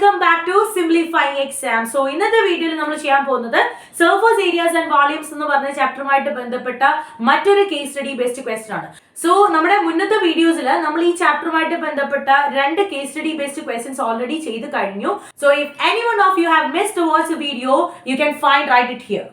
welcome back to 𝗬𝗵𝘊 exam. So ഇന്നത്തെ വീഡിയോയിൽ നമ്മൾ ചെയ്യാൻ പോകുന്നത് സർഫേസ് ഏരിയാസ് ആൻഡ് വോളിയൂംസ് എന്ന് പറഞ്ഞ ചാപ്റ്ററുമായിട്ട് ബന്ധപ്പെട്ട മറ്റൊരു കേസ് സ്റ്റഡി ബേസ്ഡ് ക്വസ്റ്റ്യൻ ആണ്. സോ നമ്മുടെ മുന്നത്തെ വീഡിയോസിൽ നമ്മൾ ഈ ചാപ്റ്ററുമായിട്ട് ബന്ധപ്പെട്ട രണ്ട് case study based questions already ചെയ്ത് കഴിഞ്ഞു. So if anyone of you have missed to watch the video, you can find right it here.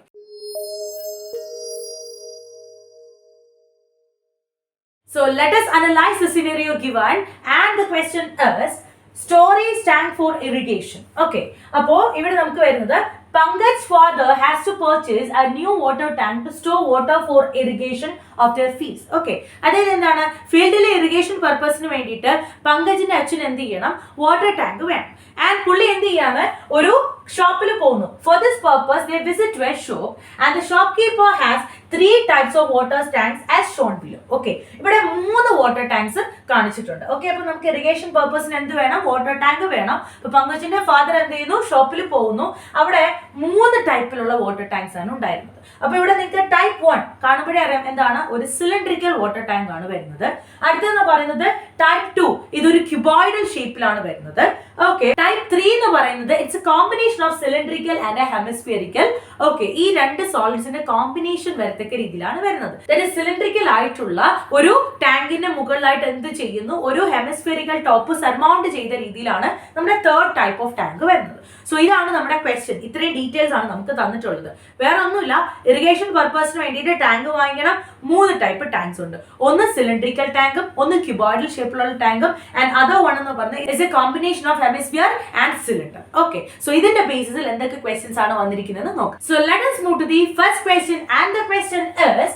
So let us analyze the scenario given, and the question is storage tank for irrigation. Okay, appo ivide namukku varunathu Pankaj's father has to purchase a new water tank to store water for irrigation of their fields. Okay, അതായത് എന്താണ്, ഫീൽഡിലെ irrigation പർപ്പസിന് വേണ്ടിയിട്ട് പങ്കജിന്റെ അച്ഛൻ എന്ത് ചെയ്യണം, water tank വേണം. And പുള്ളി എന്ത് ചെയ്യാണ്, ഒരു ഷോപ്പിൽ പോകുന്നു. For this purpose they visit to a shop and the shopkeeper has 3 types of water tanks as shown below. Okay, ഇവിടെ 3 വാട്ടർ ടാങ്ക്സ് കാണിച്ചിട്ടുണ്ട്. ഓക്കെ, അപ്പൊ നമുക്ക് ഇറിഗേഷൻ പർപ്പസിന് എന്ത് വേണം, വാട്ടർ ടാങ്ക് വേണം. അപ്പൊ പങ്കജിന്റെ ഫാദർ എന്ത് ചെയ്യുന്നു, ഷോപ്പിൽ പോകുന്നു. അവിടെ 3 ടൈപ്പിലുള്ള വാട്ടർ ടാങ്ക്സ് ആണ് ഉണ്ടായിരുന്നത്. അപ്പൊ ഇവിടെ നിങ്ങൾക്ക് ടൈപ്പ് 1 കാണുമ്പോഴേ അറിയാം എന്താണ്, ഒരു സിലിണ്ടറിക്കൽ വാട്ടർ ടാങ്ക് ആണ് വരുന്നത്. അടുത്തെന്ന് പറയുന്നത് ടൈപ്പ് 2, ഇതൊരു ക്യൂബോയിഡൽ ഷേപ്പിലാണ് വരുന്നത്. ഓക്കെ, ടൈപ്പ് 3 എന്ന് പറയുന്നത് it's a combination of cylindrical and hemispherical. Okay, ഈ രണ്ട് സോളിഡ്സിന്റെ കോമ്പിനേഷൻ വരത്തക്ക രീതിയിലാണ് വരുന്നത്. അതായത് സിലിണ്ടറിക്കൽ ആയിട്ടുള്ള ഒരു ടാങ്കിന്റെ മുകളിലായിട്ട് എന്ത് ചെയ്യുന്നു, ഒരു ഹെമിസ്ഫിയറിക്കൽ ടോപ്പ് സർമൗണ്ട് ചെയ്ത രീതിയിലാണ് നമ്മുടെ തേർഡ് ടൈപ്പ് ഓഫ് ടാങ്ക് വരുന്നത്. സോ ഇതാണ് നമ്മുടെ ക്വസ്റ്റ്യൻ. ഇത്രയും ഡീറ്റെയിൽസ് ആണ് നമുക്ക് തന്നിട്ടുള്ളത്. വേറെ ഒന്നുമില്ല, ഇറിഗേഷൻ പർപ്പസിന് വേണ്ടിയിട്ട് ടാങ്ക് വാങ്ങിക്കണം. 3 ടൈപ്പ് ടാങ്ക്സ് ഉണ്ട്. ഒന്ന് സിലിണ്ടറിക്കൽ ടാങ്കും, ഒന്ന് ക്യൂബോയിഡൽ ഷേപ്പിലുള്ള ടാങ്കും, ആൻഡ് അതർ വൺ എന്ന് പറഞ്ഞാൽ it's a combination of hemisphere and cylinder. Okay, so ഇതിന്റെ ബേസിസിൽ എന്തൊക്കെ ക്വസ്റ്റ്യൻസ് ആണ് വന്നിരിക്കുന്നത് നോക്കാം. So let us move to the first question, and the question is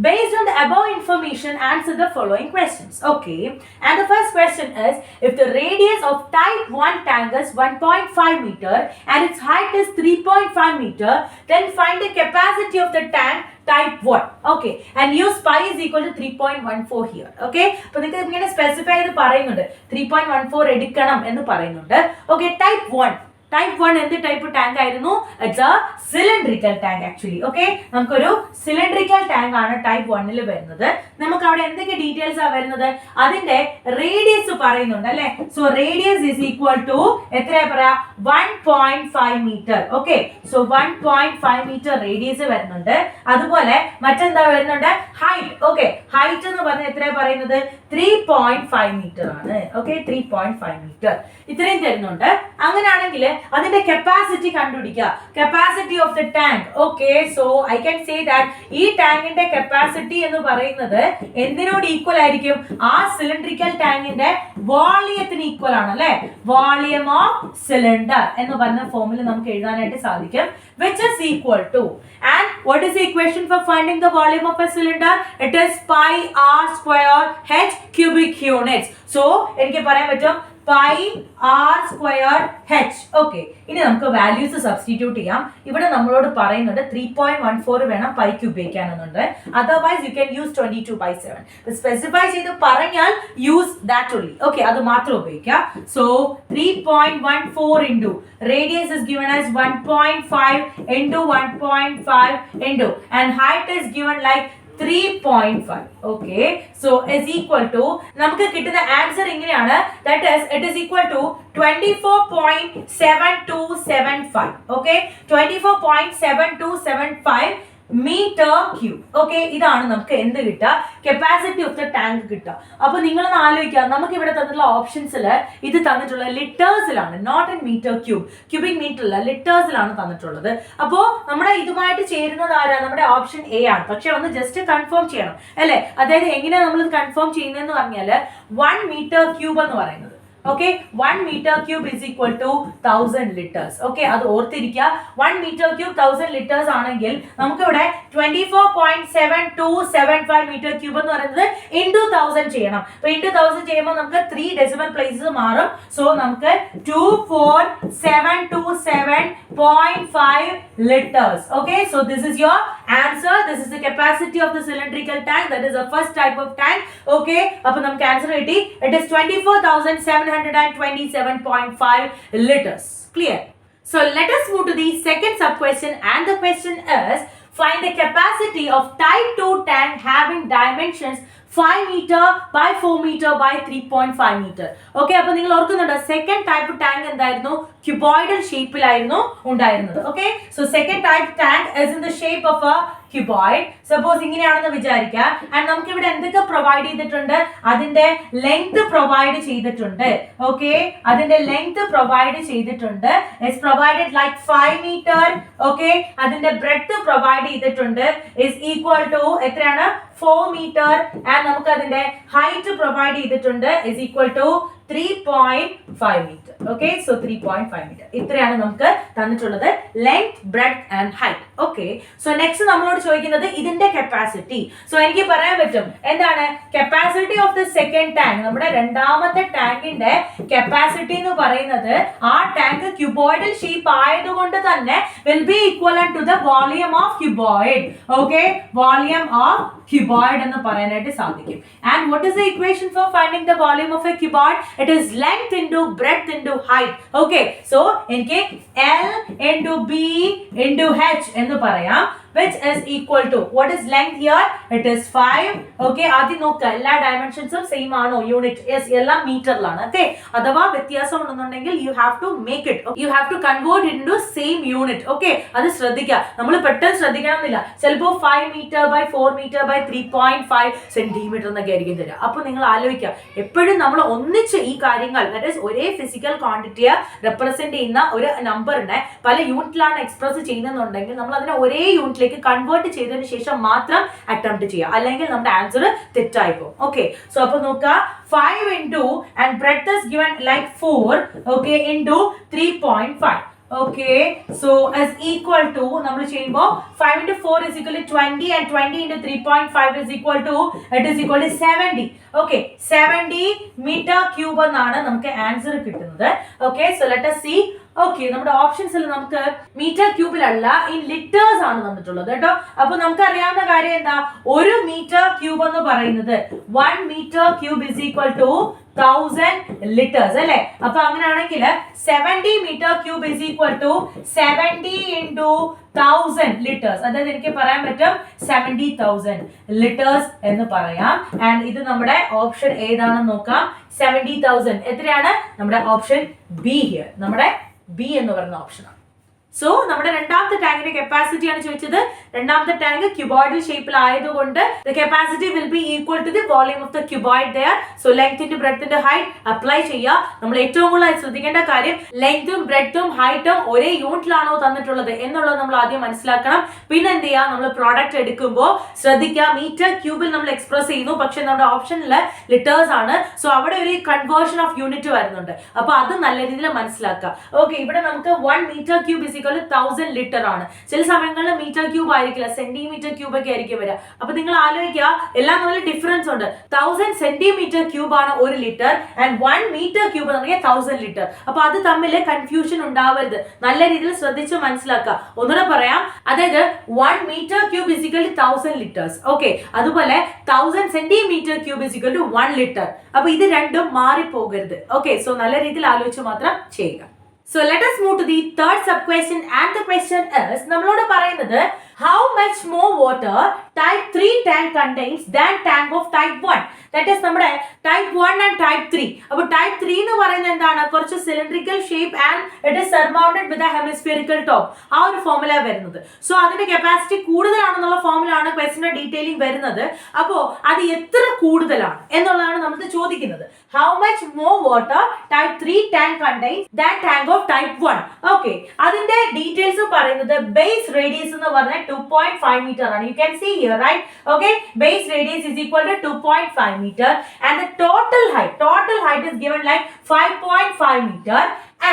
based on the above information, answer the following questions. Okay, and the first question is, if the radius of type 1 tank is 1.5 meter and its height is 3.5 meter, then find the capacity of the tank type 1. Okay, and use pi is equal to 3.14 here. Okay, അപ്പോൾ നിങ്ങൾക്ക് ഇങ്ങനെ specify ചെയ്ത് പറയുന്നുണ്ട്, 3.14 എടുക്കണം എന്ന് പറയുന്നുണ്ട്. Okay, type 1 എന്ത് type tank ആയിരുന്നു, it's A cylindrical tank actually. Okay, നമുക്കൊരു സിലിണ്ടറിക്കൽ ടാങ്ക് ആണ് ടൈപ്പ് 1 വരുന്നത്. നമുക്ക് അവിടെ എന്തൊക്കെ ഡീറ്റെയിൽസ് ആ വരുന്നത്, അതിന്റെ റേഡിയസ് പറയുന്നുണ്ട് അല്ലെ. So radius is equal to എത്രയാ പറയാ, 1.5 metre. Okay, so 1.5 metre radius വരുന്നുണ്ട്. അതുപോലെ മറ്റെന്താ വരുന്നുണ്ട്, ഹൈറ്റ്. ഓക്കെ, ഹൈറ്റ് എന്ന് പറഞ്ഞാൽ എത്രയാ പറയുന്നത്, 3.5 മീറ്റർ ആണ്. ഓക്കെ, 3.5 മീറ്റർ ഇത്രയും തരുന്നുണ്ട്. അങ്ങനെയാണെങ്കിൽ അതിന്റെ കപ്പാസിറ്റി കണ്ടുപിടിക്കുക, capacity of the tank. Okay, so I can say that ഈ ടാങ്കിന്റെ കപ്പാസിറ്റി എന്ന് പറയുന്നത് എന്തിനോട് ഈക്വൽ ആയിരിക്കും, ആ സിലിണ്ടറിക്കൽ ടാങ്കിന്റെ വോളിയത്തിന് ഈക്വൽ ആണ് അല്ലെ. വോളിയം ഓഫ് സിലിണ്ടർ എന്ന് പറഞ്ഞ ഫോമിൽ നമുക്ക് എഴുതാനായിട്ട് സാധിക്കും, which is equal to, and what is the equation for finding the volume of a cylinder? It is pi r square h cubic units. So എനിക്ക് പറയാൻ പറ്റും pi r square h. Okay, ഇനി നമുക്ക് വാല്യൂസ് സബ്സ്റ്റിറ്റ്യൂട്ട് ചെയ്യാം. ഇവിടെ നമ്മളോട് പറയുന്നുണ്ട് 3.14 വേണം പൈക്ക് ഉപയോഗിക്കാനെന്നുണ്ട്. Otherwise you can use 22/7. Specify ചെയ്ത് പറഞ്ഞാൽ യൂസ് ദാറ്റ് ഓൺലി. ഓക്കെ, അത് മാത്രം ഉപയോഗിക്കുക. So 3.14 into radius is given as 1.5 into 1.5 into, and height is given like 3.5. okay, so is equal to, നമുക്ക് കിട്ടുന്ന ആൻസർ ഇങ്ങനെയാണ്, that is it is equal to 24.7275. okay, 24.7275 metre cube. Okay, ഇതാണ് നമുക്ക് എന്ത് കിട്ടുക, കപ്പാസിറ്റി ഓഫ് ദ ടാങ്ക് കിട്ടുക. അപ്പൊ നിങ്ങളൊന്ന് ആലോചിക്കുക, നമുക്ക് ഇവിടെ തന്നിട്ടുള്ള ഓപ്ഷൻസിൽ ഇത് തന്നിട്ടുള്ള ലിറ്റേഴ്സിലാണ്, not in meter cube, cubic മീറ്ററില്ല, ലിറ്റേഴ്സിലാണ് തന്നിട്ടുള്ളത്. അപ്പോൾ നമ്മുടെ ഇതുമായിട്ട് ചേരുന്നത് ആരാ, നമ്മുടെ ഓപ്ഷൻ എ ആണ്. പക്ഷെ ഒന്ന് ജസ്റ്റ് കൺഫേം ചെയ്യണം അല്ലെ. അതായത് എങ്ങനെയാണ് നമ്മൾ ഇത് കൺഫേം ചെയ്യുന്നതെന്ന് പറഞ്ഞാൽ 1 മീറ്റർ ക്യൂബ് എന്ന് പറയുന്നത്, okay, 1 meter cube is equal to 1000 liters. okay, അത് ഓർത്തിരിക്കുക. 1 meter cube 1000 liters ആണെങ്കിൽ നമുക്ക് ഇവിടെ 24.7275 meter cube എന്ന് പറയുന്നത് into 1000 ചെയ്യണം. അപ്പോൾ into 1000 ചെയ്യുമ്പോൾ നമുക്ക് 3 decimal places മാറും. സോ നമുക്ക് 24727.5 liters. okay, so this is your answer. This is the capacity of the cylindrical tank. That is the first type of tank. okay, അപ്പോൾ നമുക്ക് ആൻസർ കിട്ടി, it is 24,727.5 liters. Clear? So let us move to the second sub question, and the question is, find the capacity of type 2 tank having dimensions 5 meter by 4 meter by 3.5 meter. Okay, അപ്പോൾ നിങ്ങൾ ഓർക്കുന്നുണ്ടോ second type tank എന്തായിരുന്നു cuboidal ഷേപ്പിലായിരുന്നു ഉണ്ടായിരുന്നത്. Okay, so second type tank is in the shape of a cuboid. Suppose ഇങ്ങനെയാണെന്ന് വിചാരിക്കുക. And നമുക്ക് ഇവിടെ എന്തൊക്കെ പ്രൊവൈഡ് ചെയ്തിട്ടുണ്ട്? അതിന്റെ ലെങ്ത് പ്രൊവൈഡ് ചെയ്തിട്ടുണ്ട്. ഓക്കെ, അതിന്റെ ലെങ്ത് പ്രൊവൈഡ് ചെയ്തിട്ടുണ്ട്. Is provided like 5 meter. Okay, അതിന്റെ ബ്രെഡ്ത്ത് പ്രൊവൈഡ് ചെയ്തിട്ടുണ്ട്. ഇസ് ഈക്വൽ ടു എത്രയാണ്? 4 meter. ആൻഡ് നമുക്ക് അതിന്റെ ഹൈറ്റ് പ്രൊവൈഡ് ചെയ്തിട്ടുണ്ട്. Is equal to 3.5 meter. Okay, so 3.5 meter. ഇത്രയാണ് നമുക്ക് തന്നിട്ടുള്ളത് length, breadth and height. Okay, so next നമ്മളോട് ചോദിക്കുന്നത് ഇതിന്റെ കപ്പാസിറ്റി. സോ എനിക്ക് പറയാൻ പറ്റും എന്താണ് capacity of the second tank. നമ്മുടെ രണ്ടാമത്തെ ടാങ്കിന്റെ കപ്പാസിറ്റി എന്ന് പറയുന്നത് ആ ടാങ്ക് ക്യൂബോയിഡൽ ഷേപ്പ് ആയതുകൊണ്ട് തന്നെ will be equivalent to the volume of cuboid. Okay, volume of cuboid എന്ന് പറയാനായിട്ട് സാധിക്കും. And what is the equation for finding the volume of a cuboid? It is length into breadth into height. Okay, so എനിക്ക് L into B into H എന്ന് പറയാം, which is equal to what is length here? It is 5. Okay, ആദ്യം നോക്കുക എല്ലാ ഡയമെൻഷൻസും same ആണോ? Unit yes, എല്ലാം മീറ്ററിലാണ്. Okay, അഥവാ വ്യത്യാസം ഉണ്ടെന്നുണ്ടെങ്കിൽ you have to make it, you have to convert it into same unit. Okay, അത് ശ്രദ്ധിക്കുക, നമ്മൾ പെട്ടെന്ന് ശ്രദ്ധിക്കണമെന്നില്ല. ചിലപ്പോൾ 5 meter by 4 meter by 3.5 centimeter എന്നൊക്കെ ആയിരിക്കും തരിക. അപ്പൊ നിങ്ങൾ ആലോചിക്കുക, എപ്പോഴും നമ്മൾ ഒന്നിച്ച് ഈ കാര്യങ്ങൾ that is ഒരേ ഫിസിക്കൽ ക്വാണ്ടിറ്റിയെ റെപ്രസെന്റ് ചെയ്യുന്ന ഒരു നമ്പറിനെ പല യൂണിറ്റിലാണ് എക്സ്പ്രസ് ചെയ്യുന്നുണ്ടെങ്കിൽ നമ്മൾ അതിനെ ഒരേ യൂണിറ്റ് കൺവേർട്ട് ചെയ്തതിനു ശേഷം മാത്രം അറ്റംപ്റ്റ് ചെയ്യുക, അല്ലെങ്കിൽ നമ്മുടെ ആൻസർ തെറ്റായി പോകും. ഓക്കെ, സോ അപ്പൊ നോക്കുക 5 into and breadth is given like 4, okay, into 3.5. Okay, so as equal to നമ്മൾ ചെയ്യുമ്പോൾ 5 into 4 is equal to 20 and 20 into 3.5 is equal to it is equal to 70. Okay, 70 meter cube എന്നാണ് നമുക്ക് answer കിട്ടുന്നത്. Okay, so let us see. Okay, നമ്മുടെ ഓപ്ഷൻസിൽ നമുക്ക് metre ക്യൂബിലല്ല in litres ആണ് തന്നിട്ടുള്ളത് കേട്ടോ. അപ്പൊ നമുക്ക് അറിയാവുന്ന കാര്യം എന്താ? ഒരു മീറ്റർ ക്യൂബ് എന്ന് പറയുന്നത് 1 meter cube is equal to 1000 liters അല്ലെ. അപ്പൊ അങ്ങനെയാണെങ്കിൽ 70 meter cube is equal to 70 into 1000 liters. അതായത് എനിക്ക് പറയാൻ പറ്റും 70,000 liters എന്ന് പറയാം. ആൻഡ് ഇത് നമ്മുടെ ഓപ്ഷൻ ഏതാണെന്ന് നോക്കാം. 70,000 എത്രയാണ്? നമ്മുടെ ഓപ്ഷൻ ബി ഹിയർ, നമ്മുടെ ബി എന്ന് പറയുന്ന ഓപ്ഷനാണ്. സോ നമ്മുടെ രണ്ടാമത്തെ ടാങ്കിന്റെ കപ്പാസിറ്റി ആണ് ചോദിച്ചത്. രണ്ടാമത്തെ ടാങ്ക് ക്യൂബോയിഡൽ ഷേപ്പിൽ ആയതുകൊണ്ട് the capacity will be equal to the volume of the cuboid there. So length into breadth into height apply ചെയ്യുക. നമ്മൾ ഏറ്റവും കൂടുതൽ ശ്രദ്ധിക്കേണ്ട കാര്യം ലെങ്ത്തും ബ്രെഡ്ത്തും ഹൈറ്റും ഒരേ യൂണിറ്റിലാണോ തന്നിട്ടുള്ളത് എന്നുള്ളത് നമ്മൾ ആദ്യം മനസ്സിലാക്കണം. പിന്നെ എന്ത് ചെയ്യുക, നമ്മൾ പ്രോഡക്റ്റ് എടുക്കുമ്പോൾ ശ്രദ്ധിക്കുക മീറ്റർ ക്യൂബിൽ നമ്മൾ എക്സ്പ്രസ് ചെയ്യുന്നു, പക്ഷെ നമ്മുടെ ഓപ്ഷനിൽ ലിറ്റേഴ്സ് ആണ്. സോ അവിടെ ഒരു കൺവേർഷൻ ഓഫ് യൂണിറ്റ് വരുന്നുണ്ട്. അപ്പൊ അത് നല്ല രീതിയിൽ മനസ്സിലാക്കുക. ഓക്കെ, ഇവിടെ നമുക്ക് 1 meter cube is 1000 ലിറ്റർ ആണ്. ചില സമയങ്ങളിൽ മീറ്റർ ക്യൂബ് ആയിരിക്കില്ല, സെന്റിമീറ്റർ ക്യൂബ് ഒക്കെ ആയിരിക്കും വരിക. അപ്പൊ നിങ്ങൾ ആലോചിക്കുക, എല്ലാം തമ്മിൽ ഡിഫറൻസ് ഉണ്ട്. 1000 സെന്റിമീറ്റർ ക്യൂബ് ആണ് 1 ലിറ്റർ ആൻഡ് 1 meter ക്യൂബ് എന്ന് പറഞ്ഞാൽ 1000 ലിറ്റർ. അപ്പൊ അത് തമ്മിൽ കൺഫ്യൂഷൻ ഉണ്ടാവരുത്, നല്ല രീതിയിൽ ശ്രദ്ധിച്ച് മനസ്സിലാക്കുക. ഒന്നുകൂടെ പറയാം, അതായത് 1 meter cube is equal to 1000 liters. Okay, അതുപോലെ 1000 centimetre cube is equal to 1 liter. അപ്പൊ ഇത് രണ്ടും മാറിപ്പോകരുത്. ഓക്കെ, സോ നല്ല രീതിയിൽ ആലോചിച്ച് മാത്രം ചെയ്യുക. So let us move to the third sub question, and the question is നമ്മളോട് പറയുന്നത് how much more water type 3 tank contains than tank of type 1. That is നമ്മുടെ type 1 and type 3. അപ്പോൾ type 3 എന്ന് പറയുന്നത് എന്താണ്? കുറച്ച് cylindrical shape and it is surmounted with a hemispherical top. ആ ഒരു ഫോർമുല വരുന്നത്. സോ അതിന്റെ കപ്പാസിറ്റി കൂടുതലാണെന്നുള്ള ഫോർമുല ആണ് ക്വസ്റ്റ്യന്റെ ഡീറ്റെയിലിംഗ് വരുന്നത്. അപ്പോൾ അത് എത്ര കൂടുതലാണ് എന്നുള്ളതാണ് നമ്മൾ ചോദിക്കുന്നത്. How much more water type 3 tank contains than tank of type 1. Okay, അതിന്റെ ഡീറ്റെയിൽസ് പറയുന്നത് ബേസ് റേഡിയസ് എന്ന് പറഞ്ഞാൽ 2.5 meter ആണ്. You can see here, right? Okay, base radius is equal to 2.5 meter and the total height is given like 5.5 meter.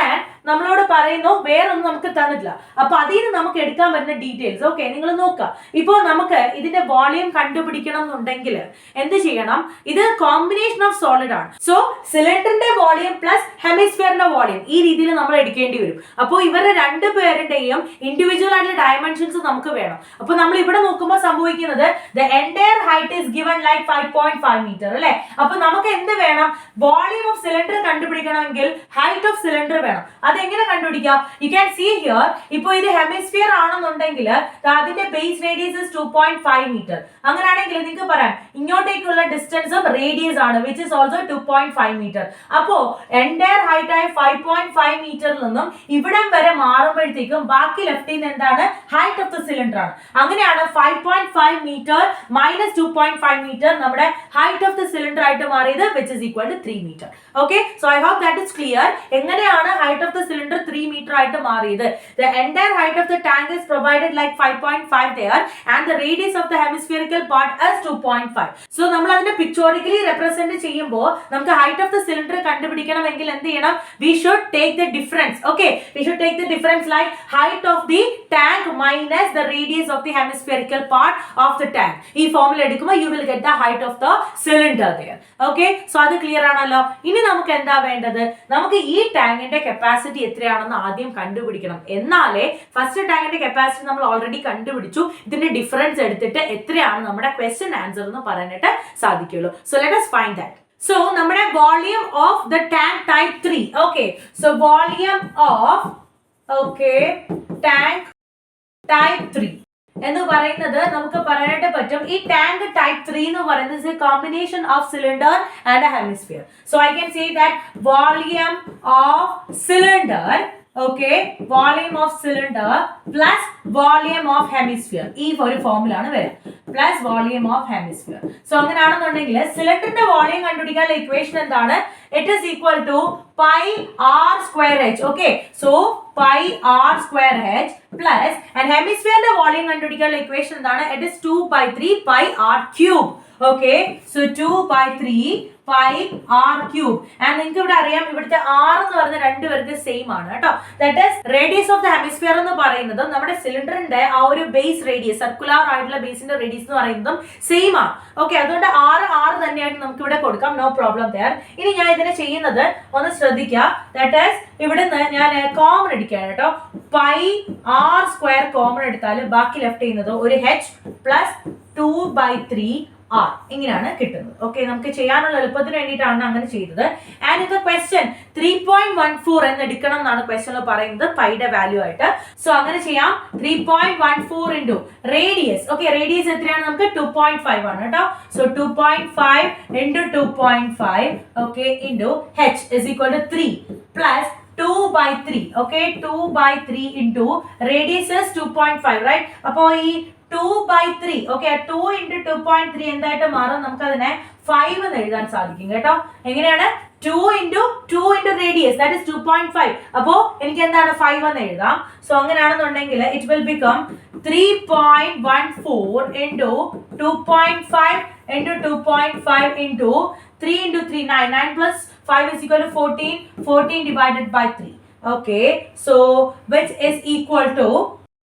And നമ്മളോട് പറയുന്നു വേറൊന്നും നമുക്ക് തന്നിട്ടില്ല. അപ്പൊ അതിൽ നിന്ന് നമുക്ക് എടുക്കാൻ പറ്റുന്ന ഡീറ്റെയിൽസ് ഓക്കെ നിങ്ങൾ നോക്കുക. ഇപ്പോൾ നമുക്ക് ഇതിന്റെ വോളിയം കണ്ടുപിടിക്കണം എന്നുണ്ടെങ്കിൽ എന്ത് ചെയ്യണം? ഇത് കോമ്പിനേഷൻ ഓഫ് സോളിഡ് ആണ്. സോ സിലിണ്ടറിന്റെ വോളിയം പ്ലസ് ഹെമിസ്ഫിയറിന്റെ വോളിയം ഈ രീതിയിൽ നമ്മൾ എടുക്കേണ്ടി വരും. അപ്പോൾ ഇവരുടെ രണ്ടുപേരുടെയും ഇൻഡിവിജ്വൽ ആയിട്ടുള്ള ഡയമെൻഷൻസ് നമുക്ക് വേണം. അപ്പൊ നമ്മൾ ഇവിടെ നോക്കുമ്പോൾ സംഭവിക്കുന്നത് the entire height is given like 5.5 meter അല്ലെ. അപ്പൊ നമുക്ക് എന്ത് വേണം? വോളിയം ഓഫ് സിലിണ്ടർ കണ്ടുപിടിക്കണമെങ്കിൽ ഹൈറ്റ് ഓഫ് സിലിണ്ടർ വേണം. അതെങ്ങനെ കണ്ടുപിടിക്കും? കണ്ടുപിടിക്കുക? You can see here, ഇപ്പോൾ ഇത് ഹെമിസ്ഫിയർ ആണെന്നുണ്ടെങ്കിൽ അതിന്റെ ബേസ് റേഡിയസ് is 2.5 meter. അങ്ങനെയാണെങ്കിൽ നിങ്ങൾക്ക് പറയാം ഇങ്ങോട്ടേക്കുള്ള ഡിസ്റ്റൻസും റേഡിയസ് ആണ് which is also 2.5 meter. അപ്പോ എൻറ്റയർ ഹൈറ്റ് ആയ 5.5 മീറ്ററിൽ നിന്നും ഇവിടം വരെ മാറുമ്പോഴത്തേക്കും ബാക്കി ലെഫ്റ്റിൽ നിന്ന് എന്താണ് ഹൈറ്റ് ഓഫ് ദ സിലിണ്ടർ ആണ്. അങ്ങനെയാണ് 5.5 മീറ്റർ മൈനസ് 2.5 മീറ്റർ നമ്മുടെ ഹൈറ്റ് ഓഫ് ദ സിലിണ്ടർ ആയിട്ട് മാറിയത് which is equal to 3 meter. Okay, so I hope that is clear. എങ്ങനെയാണ് height of the cylinder 3 metre ആയിട്ട് മാറിയത്? The entire height of the tank is provided like 5.5 there and the radius of the hemispherical part is 2.5. So നമ്മൾ അതിനെ pictorially represent ചെയ്യുമ്പോൾ നമുക്ക് height of the cylinder കണ്ടുപിടിക്കണമെങ്കിൽ എന്ത് ചെയ്യണം? We should take the difference. Okay, we should take the difference like height of the tank minus the radius of the hemispherical part of the tank. ഈ formula എടുക്കുമ്പോൾ you will get the height of the cylinder there. Okay, so അത് clear ആണല്ലോ. ഇനി നമുക്ക് എന്താ വേണ്ടത്? നമുക്ക് ഈ ടാങ്കിന്റെ കപ്പാസിറ്റി എത്രയാണെന്ന് ആദ്യം കണ്ടുപിടിക്കണം. എന്നാലേ ഫസ്റ്റ് ടാങ്കിന്റെ കപ്പാസിറ്റി നമ്മൾ ഓൾറെഡി കണ്ടുപിടിച്ചു, ഇതിന്റെ ഡിഫറൻസ് എടുത്തിട്ട് എത്രയാണ് നമ്മുടെ ക്വസ്റ്റ്യൻ ആൻസർ എന്ന് പറയാനായിട്ട് സാധിക്കുള്ളൂ. So let us find that. So നമ്മുടെ volume of the tank type 3. Okay, so volume of tank type 3 എന്ന് പറയുന്നത് നമുക്ക് പറയാനായിട്ട് പറ്റും ഈ ടാങ്ക് ടൈപ്പ് 3 എന്ന് പറയുന്നത് is a combination of cylinder and a hemisphere. So I can say that volume of cylinder, okay, volume of cylinder plus volume of hemisphere. ഈ ഒരു ഫോർമുല ആണ് വരിക plus volume of hemisphere. So അങ്ങനെയാണെന്നുണ്ടെങ്കിൽ സിലിണ്ടറിന്റെ volume കണ്ടുപിടിക്കാനുള്ള equation എന്താണ്? It is equal to pi r square h. Okay, so pi r square h plus and hemisphere the volume കണ്ടുപിടിക്കാനുള്ള equation എന്താണ്? It is 2/3 pi r cube. Okay, so 2/3 pi r cube. And നിങ്ങൾക്ക് ഇവിടെ അറിയാം ഇവിടുത്തെ r എന്ന് പറയുന്ന രണ്ടുപേർക്ക് same ആണ് കേട്ടോ. That is radius of the hemisphere എന്ന് പറയുന്നത് നമ്മുടെ സിലിണ്ടറിന്റെ ആ ഒരു ബേസ് റേഡിയസ് സർക്കുലർ ആയിട്ടുള്ള ബേസിന്റെ റേഡിയസ് എന്ന് പറയുന്നതും സെയിം ആണ്. ഓക്കെ, അതുകൊണ്ട് r തന്നെയായിട്ട് നമുക്ക് ഇവിടെ കൊടുക്കാം, നോ പ്രോബ്ലം ദെയർ. ഇനി ഞാൻ ഇതിനെ ചെയ്യുന്നത് ഒന്ന് ശ്രദ്ധിക്കുക. ദാറ്റ് ഈസ് ഇവിടുന്ന് ഞാൻ കോമൺ എടുക്കുകയാണ് കേട്ടോ. പൈ r സ്ക്വയർ കോമൺ എടുത്താൽ ബാക്കി ലെഫ്റ്റ് ചെയ്യുന്നത് ഒരു h പ്ലസ് 2/3 r ഇങ്ങനെയാണ് കിട്ടുന്നത്. ഓക്കെ, നമുക്ക് ചെയ്യാനുള്ള എളുപ്പത്തിന് വേണ്ടിയിട്ടാണ് അങ്ങനെ ചെയ്തത്. ആൻഡ് ഇത് ക്വസ്റ്റ്യൻ 3.14 എന്ന് എടുക്കണം എന്നാണ് ക്വസ്റ്റ്യനിൽ പറയുന്നത് പൈയുടെ വാല്യൂ ആയിട്ട്. സോ അങ്ങനെ ചെയ്യാം. 3.14 ഇൻറ്റു റേഡിയസ്. ഓക്കെ, റേഡിയസ് എത്രയാണ്? നമുക്ക് 2.5 ആണ് കേട്ടോ. So 2.5 into 2.5 okay into h is equal to 3 plus 2/3. Okay, 2/3 into radius is 2.5 right. അപ്പോൾ ഈ 2/3 ഓക്കെ 2 ഇൻറ്റു 2.3 എന്തായിട്ട് മാറും? നമുക്ക് അതിനെ 5 എന്ന് എഴുതാൻ സാധിക്കും കേട്ടോ. എങ്ങനെയാണ്? 2 ഇൻറ്റു റേഡിയസ് ദാറ്റ് ഇസ് 2.5. അപ്പോ എനിക്ക് എന്താണ് 5 എന്ന് എഴുതാം. സോ അങ്ങനെയാണെന്നുണ്ടെങ്കിൽ it will become 3.14 into 2.5 into 2.5 into 3 into 3 9 plus 5 is equal to 14 divided by 3. Okay, so which is equal to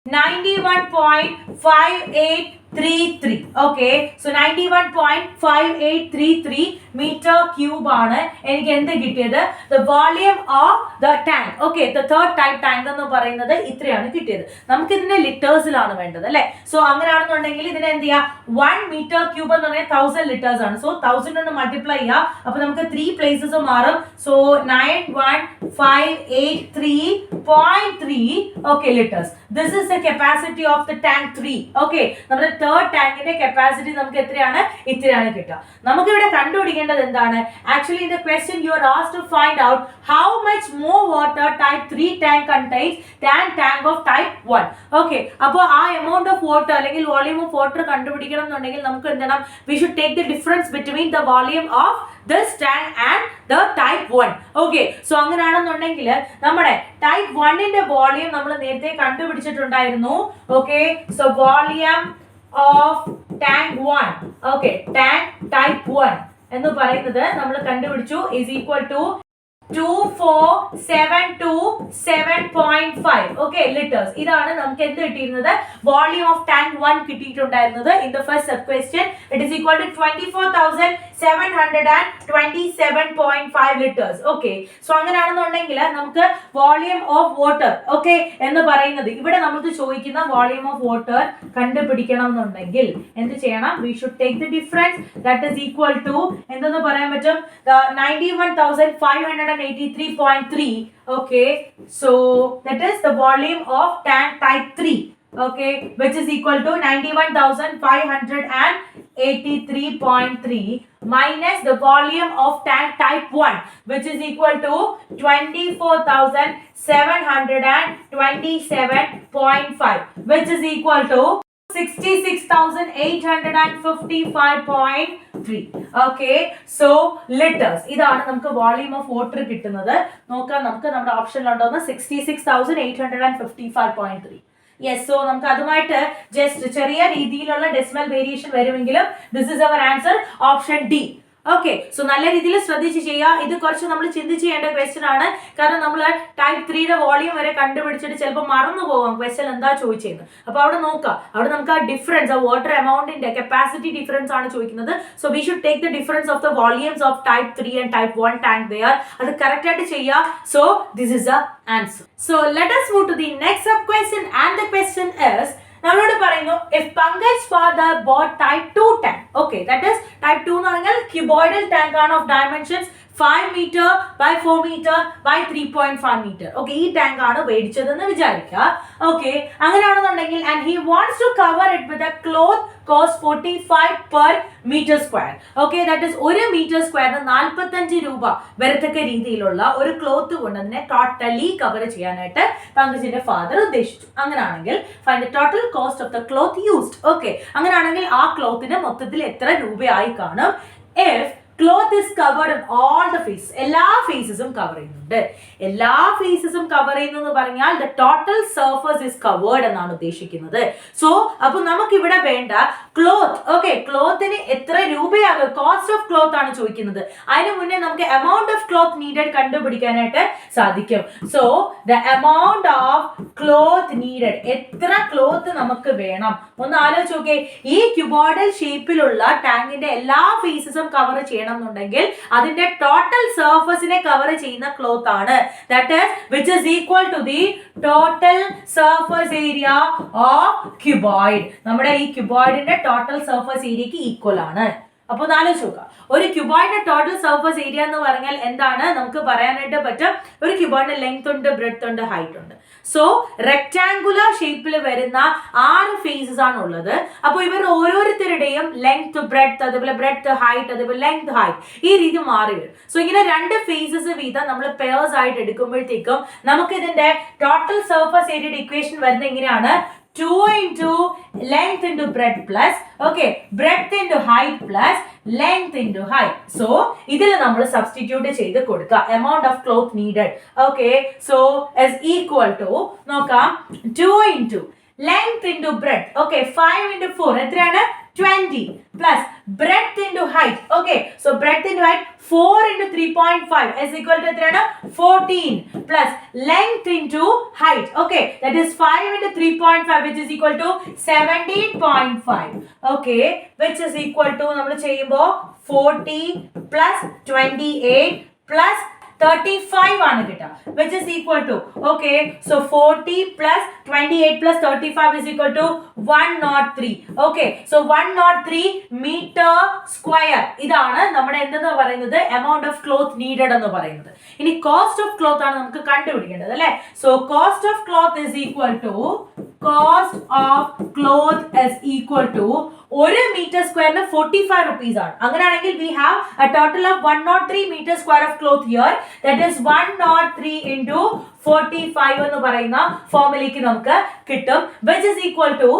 91.5833. Okay, so 91.5833 meter cube ആണ് എനിക്ക് എന്ത് കിട്ടിയത്? The volume of the tank. Okay, the third type tank എന്ന് പറയുന്നത് ഇത്രയാണ് കിട്ടിയത്. നമുക്ക് ഇതിനെ ലിറ്റേഴ്സിലാണ് വേണ്ടത് അല്ലേ? സോ അങ്ങനെയാണെന്നുണ്ടെങ്കിൽ ഇതിനെ എന്ത് ചെയ്യുക? 1 meter cube എന്ന് പറഞ്ഞാൽ 1000 liters ആണ്. സോ 1000 കൊണ്ട് മൾട്ടിപ്ലൈ ചെയ്യുക. അപ്പൊ നമുക്ക് 3 പ്ലേസസ് മാറും. So 91,583.3 okay liters. This is the capacity of the tank 3. Okay, നമ്മുടെ തേർഡ് ടാങ്കിന്റെ കപ്പാസിറ്റി നമുക്ക് എത്രയാണ്? ഇത്രയാണ് കിട്ടുക. നമുക്ക് ഇവിടെ കണ്ടുപിടിക്കേണ്ടത് എന്താണ്? Actually in the question you are asked to find out how much more water type 3 tank contains than tank of type 1. Okay, അപ്പോൾ ആ എമൗണ്ട് ഓഫ് വാട്ടർ അല്ലെങ്കിൽ വോളിയം ഓഫ് വാട്ടർ കണ്ടുപിടിക്കണം എന്നുണ്ടെങ്കിൽ നമുക്ക് എന്ത് ചെയ്യണം? We should take the difference between the volume of this tank and the type 1. Okay, so അങ്ങനെയാണെന്നുണ്ടെങ്കിൽ നമ്മുടെ ടൈപ്പ് 1ന്റെ വോളിയം നമ്മൾ നേരത്തെ കണ്ടുപിടിച്ചിട്ടുണ്ടായിരുന്നു. Okay, so volume of tank 1 okay tank type 1 എന്ന് പറയുന്നത് നമ്മൾ കണ്ടുപിടിച്ചു is equal to 24727.5 okay liters. ഇതാണ് നമുക്ക് എന്ത് കിട്ടിയിരുന്നത്? വോളിയം ഓഫ് ടാങ്ക് 1 കിട്ടിയിട്ടുണ്ടായിരുന്നത്. In the first sub question it is equal to 24,727.5 liters. Okay, so അങ്ങനെയാണെന്നുണ്ടെങ്കിൽ നമുക്ക് വോളിയം ഓഫ് വാട്ടർ ഓക്കെ എന്ന് പറയുന്നത് ഇവിടെ നമുക്ക് ചോദിക്കുന്ന വോളിയം ഓഫ് വാട്ടർ കണ്ടുപിടിക്കണം എന്നുണ്ടെങ്കിൽ എന്ത് ചെയ്യണം? We should take the difference that is equal to എന്തെന്ന് പറയാൻ പറ്റും? 91,583 183.3. Okay, so that is the volume of tank type 3. Okay, which is equal to 91,583.3 minus the volume of tank type 1, which is equal to 24,727.5, which is equal to 66,855.3. Okay, so liters. ഇതാണ് നമുക്ക് volume of water കിട്ടുന്നത്. നോക്കാം, നമുക്ക് നമ്മുടെ ഓപ്ഷനിലുണ്ടോന്ന് 66,855.3. Yes, so നമുക്ക് അതുമായിട്ട് just ചെറിയ രീതിയിലുള്ള ഡെസിമൽ വേരിയേഷൻ വരുമെങ്കിലും this is our answer, option D. Okay, so നല്ല രീതിയിൽ ശ്രദ്ധിച്ച് ചെയ്യുക. ഇത് കുറച്ച് നമ്മൾ ചിന്തിച്ച് ചെയ്യേണ്ട ക്വസ്റ്റ്യൻ ആണ്. കാരണം നമ്മൾ ടൈപ്പ് 3യുടെ വോളിയം വരെ കണ്ടുപിടിച്ചിട്ട് ചിലപ്പോൾ മറന്നു പോകാം ക്വസ്റ്റ്യൻ എന്താ ചോദിച്ചതെന്ന്. അപ്പോൾ അവിടെ നോക്കാം, അവിടെ നമുക്ക് ആ ഡിഫറൻസ്, ആ വാട്ടർ എമൗണ്ടിന്റെ കപ്പാസിറ്റി ഡിഫറൻസ് ആണ് ചോദിക്കുന്നത്. So we should take the difference of the volumes of type 3 and type 1 tank there. അത് കറക്റ്റ് ആയിട്ട് ചെയ്യുക. So this is the answer. So let us move to the next sub question, and the question is, നമ്മളോട് പറയുന്നു if Pankaj's father bought type 2 tank. Okay, that is type 2 എന്ന് പറഞ്ഞാൽ cuboidal tank ആണ് of dimensions 5 meter by 4 meter by 3.5 meter. Okay, ഈ tank ആണ് മേടിച്ചതെന്ന് വിചാരിക്കുക. Okay, അങ്ങനെയാണെന്നുണ്ടെങ്കിൽ and he wants to cover it with a cloth cost 45 per meter square. Okay, that is ഒരു metre സ്ക്വയറിന് 45 രൂപ വരത്തക്ക രീതിയിലുള്ള ഒരു ക്ലോത്ത് കൊണ്ട് അതിനെ ടോട്ടലി കവർ ചെയ്യാനായിട്ട് പങ്കജിന്റെ ഫാദർ ഉദ്ദേശിച്ചു. അങ്ങനെയാണെങ്കിൽ find the total cost of the cloth used. Okay, അങ്ങനെയാണെങ്കിൽ ആ ക്ലോത്തിന് മൊത്തത്തിൽ എത്ര രൂപയായി കാണും? if cloth is covered in all the faces, എല്ലാ ഫേസസും കവർ ചെയ്യുന്നുണ്ട്. എല്ലാ ഫേസസും കവർ ചെയ്യുന്നു എന്ന് പറഞ്ഞാൽ the total surface is covered എന്നാണ് ഉദ്ദേശിക്കുന്നത്. സോ അപ്പൊ നമുക്ക് ഇവിടെ വേണ്ട ക്ലോത്ത്. ഓക്കെ, ക്ലോത്തിന് എത്ര രൂപയാകും, കോസ്റ്റ് ഓഫ് ക്ലോത്ത് ആണ് ചോദിക്കുന്നത്. അതിന് മുന്നേ നമുക്ക് എമൗണ്ട് ഓഫ് ക്ലോത്ത് നീഡഡ് കണ്ടുപിടിക്കാനായിട്ട് സാധിക്കും. So the amount of cloth needed, എത്ര ക്ലോത്ത് നമുക്ക് വേണം ഒന്ന് ആലോചിച്ച് നോക്കേ. ഈ ക്യൂബോയിഡൽ ഷേപ്പിലുള്ള ടാങ്കിന്റെ എല്ലാ ഫേസസും കവർ ചെയ്യണമെന്നുണ്ടെങ്കിൽ അതിന്റെ ടോട്ടൽ സർഫസിനെ കവർ ചെയ്യുന്ന ക്ലോത്ത് ആണ്. That is which is equal to the total surface area of cuboid. നമ്മുടെ ഈ ക്യൂബോയിഡിന്റെ ടോട്ടൽ സർഫസ് ഏരിയക്ക് ഈക്വൽ ആണ്. അപ്പോൾ ആലോചിച്ച് നോക്കുക, ഒരു ക്യൂബോയിഡിന്റെ ടോട്ടൽ സർഫസ് ഏരിയ എന്ന് പറഞ്ഞാൽ എന്താണ് നമുക്ക് പറയാനായിട്ട് പറ്റും. ഒരു ക്യൂബോയിഡിന്റെ ലെങ്ത് ഉണ്ട്, ബ്രെഡ്ത്ത് ഉണ്ട്, ഹൈറ്റ് ഉണ്ട്. സോ റെക്ടാങ്കുലർ ഷേപ്പിൽ വരുന്ന 6 ഫേസസ് ആണ് ഉള്ളത്. അപ്പോൾ ഇവർ ഓരോരുത്തരുടെയും ലെങ്ത്, ബ്രെഡ്ത്ത്, അതേപോലെ ബ്രെഡ്ത്ത്, ഹൈറ്റ്, അതേപോലെ ലെങ്ത്, ഹൈറ്റ്, ഈ രീതി മാറി വരും. സോ ഇങ്ങനെ 2 ഫേസസ് വീതം നമ്മൾ പെയർസ് ആയിട്ട് എടുക്കുമ്പോഴത്തേക്കും നമുക്ക് ഇതിന്റെ ടോട്ടൽ സർഫസ് ഏരിയയുടെ ഇക്വേഷൻ വരുന്നത് എങ്ങനെയാണ്? 2 into length into breadth plus, okay, breadth into height plus length into height. So ഇതിൽ നമ്മൾ സബ്സ്റ്റിറ്റ്യൂട്ട് ചെയ്ത് കൊടുക്കുക. amount of cloth needed, okay, so is equal to നോക്കാം 2 into length into breadth, okay, 5 into 4 എത്രയാണ്? 20 plus breadth into height. Okay, so breadth into height 4 into 3.5 is equal to എത്രയാണ്? 14 plus length into height. Okay, that is 5 into 3.5 which is equal to 17.5. Okay, which is equal to നമ്മൾ ചെയ്യുമ്പോൾ 40 plus 28 plus 35 ആണ് കിട്ടുക, which is equal to, okay, so 40 plus 28 plus 35 is equal to 103. Okay, so 103 meter square. ഇതാണ് നമ്മുടെ എന്തെന്ന് പറയുന്നത് amount of cloth needed എന്ന് പറയുന്നത്. ഇനി cost of cloth ആണ് നമുക്ക് കണ്ടുപിടിക്കേണ്ടത് അല്ലേ. So cost of cloth is equal to, cost of cloth is equal to 1 meter square 45 rupees ആണ്. അങ്ങനെയാണെങ്കിൽ we have a total of 103 meter square of cloth here. That is 103 into 45 എന്ന് പറയുന്ന ഫോർമുലയ്ക്ക് നമുക്ക് കിട്ടും, which is equal to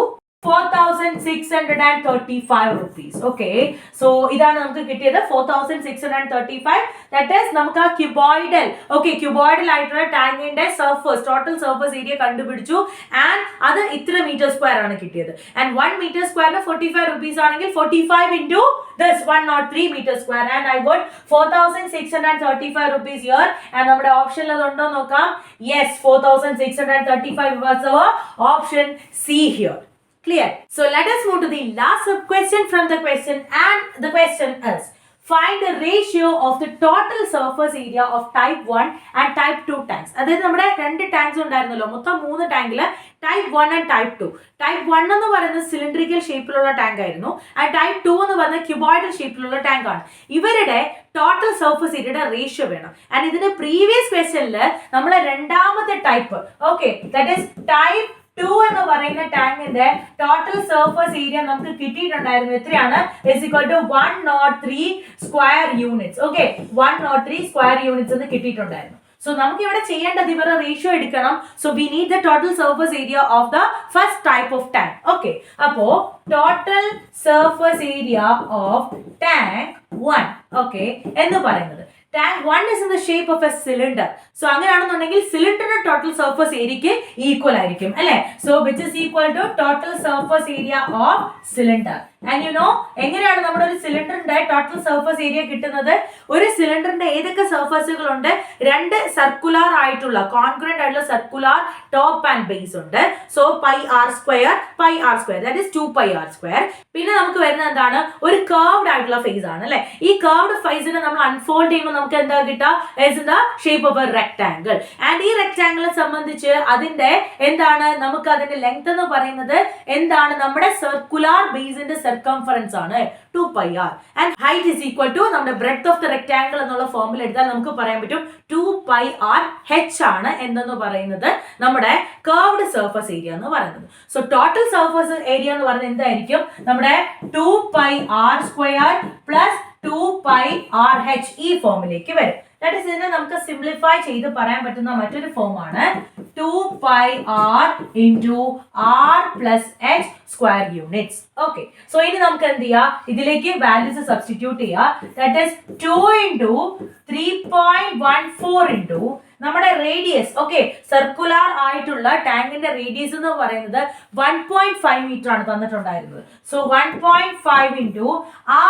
4,635 rupees. Okay, so ഇതാണ് നമുക്ക് കിട്ടിയത് 4,635. That is നമുക്ക് ആ ക്യൂബോയിഡൽ, okay, ക്യൂബോയിഡൽ ആയിട്ടുള്ള ടാങ്കിന്റെ സർഫസ്, ടോട്ടൽ സർഫസ് ഏരിയ കണ്ടുപിടിച്ചു. ആൻഡ് അത് ഇത്ര മീറ്റർ സ്ക്വയർ ആണ് കിട്ടിയത്. ആൻഡ് 1 meter square 45 rupees ആണെങ്കിൽ 45 into this 103 meter square, and I got 4,635 rupees here. And നമ്മുടെ ഓപ്ഷനിൽ അതുണ്ടോ നോക്കാം. Yes, 4,635 was our option C here. Clear? So let us move to the last sub question from the question, and the question is, find the ratio of the total surface area of type 1 and type 2 tanks. അതായത് നമ്മുടെ രണ്ട് tanks ഉണ്ടായിരുന്നല്ലോ, മൊത്തം 3 ടാങ്കിൽ type 1 and type 2. type 1 എന്ന് പറയുന്നത് cylindrical ഷേപ്പിലുള്ള tank ആയിരുന്നു, ആൻഡ് type 2 എന്ന് പറയുന്നത് ക്യൂബോയിഡൽ ഷേപ്പിലുള്ള ടാങ്ക് ആണ്. ഇവരുടെ ടോട്ടൽ സർഫസ് ഏരിയയുടെ റേഷ്യോ വേണം. ആൻഡ് ഇതിന്റെ പ്രീവിയസ് ക്വസ്റ്റ്യനിൽ നമ്മളെ രണ്ടാമത്തെ type, okay, that is type 2 എന്ന് പറയുന്ന ടാങ്കിന്റെ ടോട്ടൽ സർഫസ് ഏരിയ നമുക്ക് കിട്ടിയിട്ടുണ്ടായിരുന്നു. എത്രയാണ്? Is equal to 103 square units. Okay, 103 square units എന്ന് കിട്ടിയിട്ടുണ്ടായിരുന്നു. സോ നമുക്ക് ഇവിടെ ചെയ്യേണ്ടത് ഇവരുടെ റേഷ്യോ എടുക്കണം. So we need the total surface area of the first type of tank. Okay, അപ്പോ total surface area of tank 1, okay, എന്ന് പറയുന്നത് tank 1 is in the shape of a cylinder. So അങ്ങനെയാണെന്നുണ്ടെങ്കിൽ സിലിണ്ടറിന്റെ ടോട്ടൽ സർഫസ് ഏരിയക്ക് ഈക്വൽ ആയിരിക്കും അല്ലെ. So which is equal to total surface area of cylinder. And you know എങ്ങനെയാണ് നമ്മുടെ ഒരു സിലിണ്ടറിന്റെ ടോട്ടൽ സർഫസ് ഏരിയ കിട്ടുന്നത്? ഒരു സിലിണ്ടറിന്റെ ഏതൊക്കെ സർഫസുകൾ ഉണ്ട്? രണ്ട് സർക്കുലർ ആയിട്ടുള്ള കോൺഗ്രന്റ് ആയിട്ടുള്ള സർക്കുലർ ടോപ്പ് ആൻഡ് ബേസ് ഉണ്ട്. So 𝗙𝑟², that is 2𝗙𝑟². പിന്നെ നമുക്ക് വരുന്നത് എന്താണ്? ഒരു കർവ്ഡ് ആയിട്ടുള്ള ഫേസ് ആണ് അല്ലെ. ഈ കർവ്ഡ് ഫേസിനെ നമ്മൾ അൺഫോൾഡ് ചെയ്യുമ്പോൾ നമുക്ക് എന്താ കിട്ടുക? Is in the shape of A rectangle. And ഈ റെക്ടാംഗിളിനെ സംബന്ധിച്ച് അതിന്റെ എന്താണ്, നമുക്ക് അതിന്റെ ലെങ്ത് എന്ന് പറയുന്നത് എന്താണ്? നമ്മുടെ സർക്കുലർ ബേസിന്റെ സർക്കംഫറൻസ് ആണ് 2πr. And height is equal to നമ്മുടെ ബ്രെഡ്ത്ത് ഓഫ് ദ റെക്ടാംഗിൾ എന്നുള്ള ഫോമിൽ എടുത്താൽ നമുക്ക് പറയാൻ പറ്റും 2πr/h ആണ് എന്തെന്ന് പറയുന്നത് നമ്മുടെ കർവ്ഡ് സർഫസ് ഏരിയ എന്ന് പറയുന്നത്. സോ ടോട്ടൽ സർഫസ് ഏരിയ എന്ന് പറയുന്നത് എന്തായിരിക്കും? നമ്മുടെ 2πr² പ്ലസ് 2πrh ഈ ഫോമിലേക്ക് വരും. ദാറ്റ് ഈസ് ഇതിനെ നമുക്ക് സിംപ്ലിഫൈ ചെയ്ത് പറയാൻ പറ്റുന്ന മറ്റൊരു ഫോമാണ് 2πr into r plus h square units. Okay, so ഇനി നമുക്ക് എന്ത് ചെയ്യാം? ഇതിലേക്ക് വാല്യൂസ് സബ്സ്റ്റിറ്റ്യൂട്ട് ചെയ്യാം. ദാറ്റ് ഈസ് 2 into 3.14 into നമ്മുടെ റേഡിയസ്. ഓക്കെ, സർക്കുലർ ആയിട്ടുള്ള ടാങ്കിന്റെ റേഡിയസ് എന്ന് പറയുന്നത് 1.5 മീറ്റർ ആണ് തന്നിട്ടുണ്ടായിരുന്നത്. So 1.5 into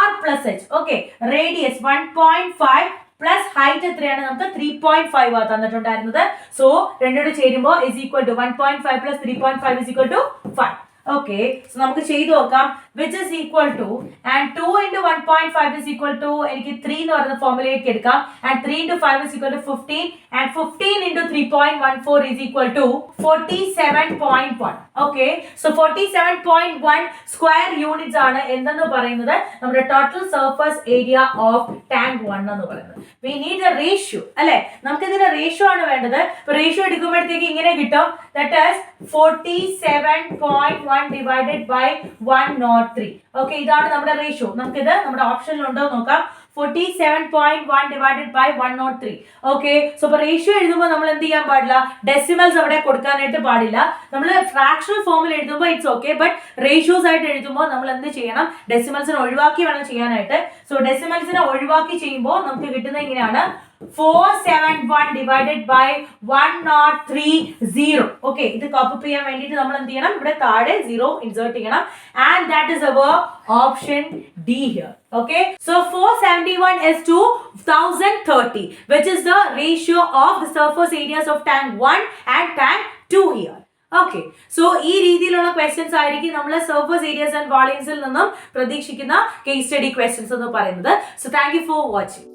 r plus h. Okay, radius 1.5 plus height എത്രയാണ്? നമുക്ക് 3.5 ആ തന്നിട്ടുണ്ടായിരുന്നത്. സോ രണ്ടോട് ചേരുമ്പോൾ is equal to 1.5 plus 3.5 is equal to 5. Okay, so നമുക്ക് ചെയ്തു നോക്കാം. Which is equal to, and 2 into 1.5 is equal to എനിക്ക് 3 എന്ന് പറയുന്ന ഫോമിലേക്ക് എടുക്കാം. And 3 into 5 is equal to 15, and 15 into 3.14 is equal to 47.1. Okay, so 47.1 square units ആണ് എന്തെന്ന് പറയുന്നത് നമ്മുടെ total surface area of tank 1 എന്ന് പറയുന്നത്. വി നീഡ് എ റേഷ്യോ അല്ലെ. നമുക്ക് ഇതിന്റെ റേഷ്യോ ആണ് വേണ്ടത്. റേഷ്യോ എടുക്കുമ്പോഴത്തേക്ക് ഇങ്ങനെ കിട്ടും. That is 47.1 divided by 103. Okay, ഇതാണ് നമ്മുടെ റേഷ്യോ. നമുക്കിത് നമ്മുടെ ഓപ്ഷനിൽ ഉണ്ടോ നോക്കാം. 47.1 divided by 103. ഓക്കെ, സോ ഇപ്പൊ റേഷ്യോ എഴുതുമ്പോൾ നമ്മൾ എന്ത് ചെയ്യാൻ പാടില്ല? ഡെസിമൽസ് അവിടെ കൊടുക്കാനായിട്ട് പാടില്ല. നമ്മൾ ഫ്രാക്ഷണൽ ഫോമിൽ എഴുതുമ്പോൾ ഇറ്റ്സ് ഓക്കെ, ബട്ട് റേഷ്യോസ് ആയിട്ട് എഴുതുമ്പോൾ നമ്മൾ എന്ത് ചെയ്യണം? ഡെസിമൽസിനെ ഒഴിവാക്കി വേണം ചെയ്യാനായിട്ട്. സോ ഡെസിമൽസിനെ ഒഴിവാക്കി ചെയ്യുമ്പോൾ നമുക്ക് കിട്ടുന്നത് ഇങ്ങനെയാണ് 471 divided by 103. ഓക്കെ, ഇത് കോപ്പി ചെയ്യാൻ വേണ്ടിയിട്ട് നമ്മൾ എന്ത് ചെയ്യണം? ഇവിടെ താഴെ 0 ഇൻസേർട്ട് ചെയ്യണം. And that is our option D here. Okay, so 471 is to 1030, which is the ratio of the surface areas of tank 1 and tank 2 here. Okay, so ഈ രീതിയിലുള്ള ക്വസ്റ്റ്യൻസ് ആയിരിക്കും നമ്മൾ സർഫസ് ഏരിയാസ് ആൻഡ് വോളിയംസിൽ നിന്നും പ്രതീക്ഷിക്കുന്ന case study questions എന്ന് പറയുന്നത്. So thank you for watching.